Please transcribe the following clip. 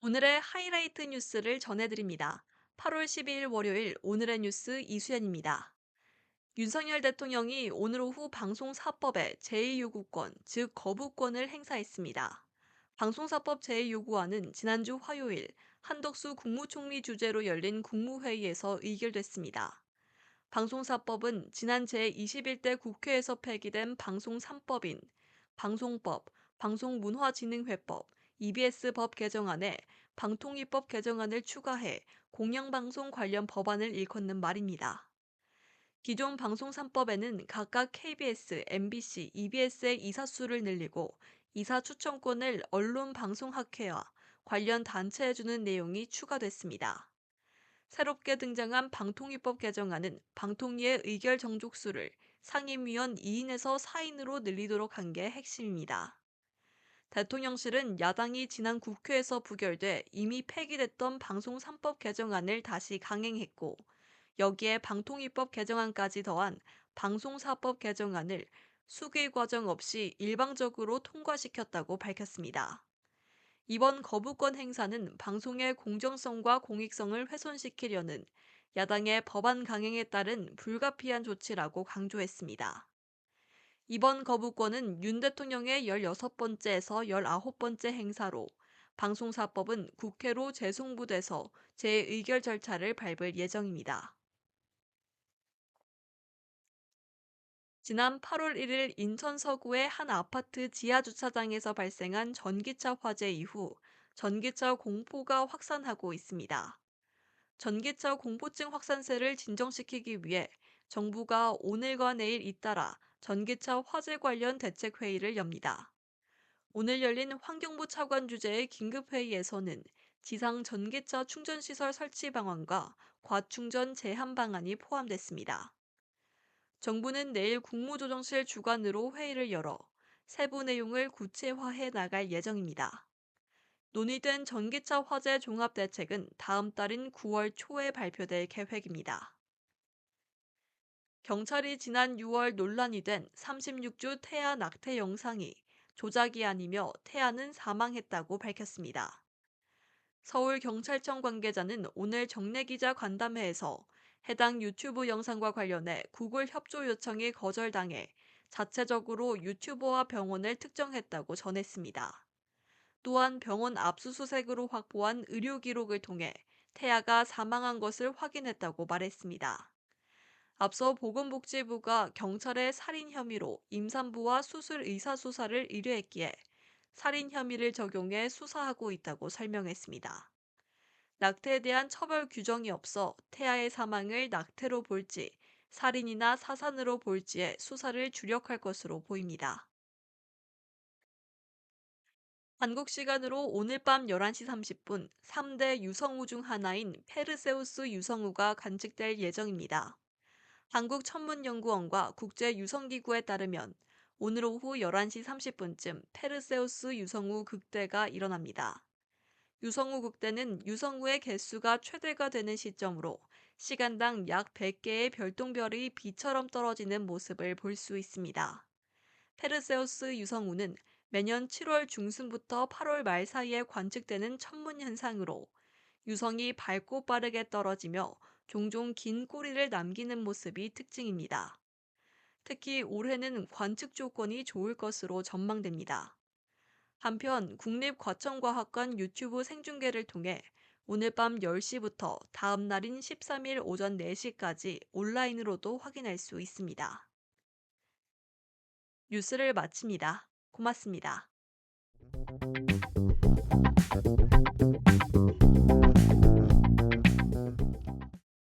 오늘의 하이라이트 뉴스를 전해드립니다. 8월 12일 월요일 오늘의 뉴스 이수연입니다. 윤석열 대통령이 오늘 오후 방송사법의 제2요구권, 즉 거부권을 행사했습니다. 방송사법 제2요구안은 지난주 화요일 한덕수 국무총리 주재로 열린 국무회의에서 의결됐습니다. 방송사법은 지난 제21대 국회에서 폐기된 방송 3법인 방송법, 방송문화진흥회법, EBS법 개정안에 방통위법 개정안을 추가해 공영방송 관련 법안을 일컫는 말입니다. 기존 방송 3법에는 각각 KBS, MBC, EBS의 이사수를 늘리고 이사 추천권을 언론방송학회와 관련 단체에 주는 내용이 추가됐습니다. 새롭게 등장한 방통위법 개정안은 방통위의 의결 정족수를 상임위원 2인에서 4인으로 늘리도록 한 게 핵심입니다. 대통령실은 야당이 지난 국회에서 부결돼 이미 폐기됐던 방송 3법 개정안을 다시 강행했고 여기에 방통위법 개정안까지 더한 방송사법 개정안을 수기 과정 없이 일방적으로 통과시켰다고 밝혔습니다. 이번 거부권 행사는 방송의 공정성과 공익성을 훼손시키려는 야당의 법안 강행에 따른 불가피한 조치라고 강조했습니다. 이번 거부권은 윤 대통령의 16번째에서 19번째 행사로 방송사법은 국회로 재송부돼서 재의결 절차를 밟을 예정입니다. 지난 8월 1일 인천 서구의 한 아파트 지하 주차장에서 발생한 전기차 화재 이후 전기차 공포가 확산하고 있습니다. 전기차 공포증 확산세를 진정시키기 위해 정부가 오늘과 내일 잇따라 전기차 화재 관련 대책회의를 엽니다. 오늘 열린 환경부 차관 주재의 긴급회의에서는 지상 전기차 충전시설 설치 방안과 과충전 제한 방안이 포함됐습니다. 정부는 내일 국무조정실 주관으로 회의를 열어 세부 내용을 구체화해 나갈 예정입니다. 논의된 전기차 화재 종합대책은 다음 달인 9월 초에 발표될 계획입니다. 경찰이 지난 6월 논란이 된 36주 태아 낙태 영상이 조작이 아니며 태아는 사망했다고 밝혔습니다. 서울경찰청 관계자는 오늘 정례기자 간담회에서 해당 유튜브 영상과 관련해 구글 협조 요청이 거절당해 자체적으로 유튜버와 병원을 특정했다고 전했습니다. 또한 병원 압수수색으로 확보한 의료 기록을 통해 태아가 사망한 것을 확인했다고 말했습니다. 앞서 보건복지부가 경찰의 살인 혐의로 임산부와 수술 의사 수사를 의뢰했기에 살인 혐의를 적용해 수사하고 있다고 설명했습니다. 낙태에 대한 처벌 규정이 없어 태아의 사망을 낙태로 볼지 살인이나 사산으로 볼지에 수사를 주력할 것으로 보입니다. 한국 시간으로 오늘 밤 11시 30분 3대 유성우 중 하나인 페르세우스 유성우가 관측될 예정입니다. 한국천문연구원과 국제유성기구에 따르면 오늘 오후 11시 30분쯤 페르세우스 유성우 극대가 일어납니다. 유성우 극대는 유성우의 개수가 최대가 되는 시점으로 시간당 약 100개의 별똥별이 비처럼 떨어지는 모습을 볼 수 있습니다. 페르세우스 유성우는 매년 7월 중순부터 8월 말 사이에 관측되는 천문 현상으로 유성이 밝고 빠르게 떨어지며 종종 긴 꼬리를 남기는 모습이 특징입니다. 특히 올해는 관측 조건이 좋을 것으로 전망됩니다. 한편 국립과천과학관 유튜브 생중계를 통해 오늘 밤 10시부터 다음 날인 13일 오전 4시까지 온라인으로도 확인할 수 있습니다. 뉴스를 마칩니다. 고맙습니다.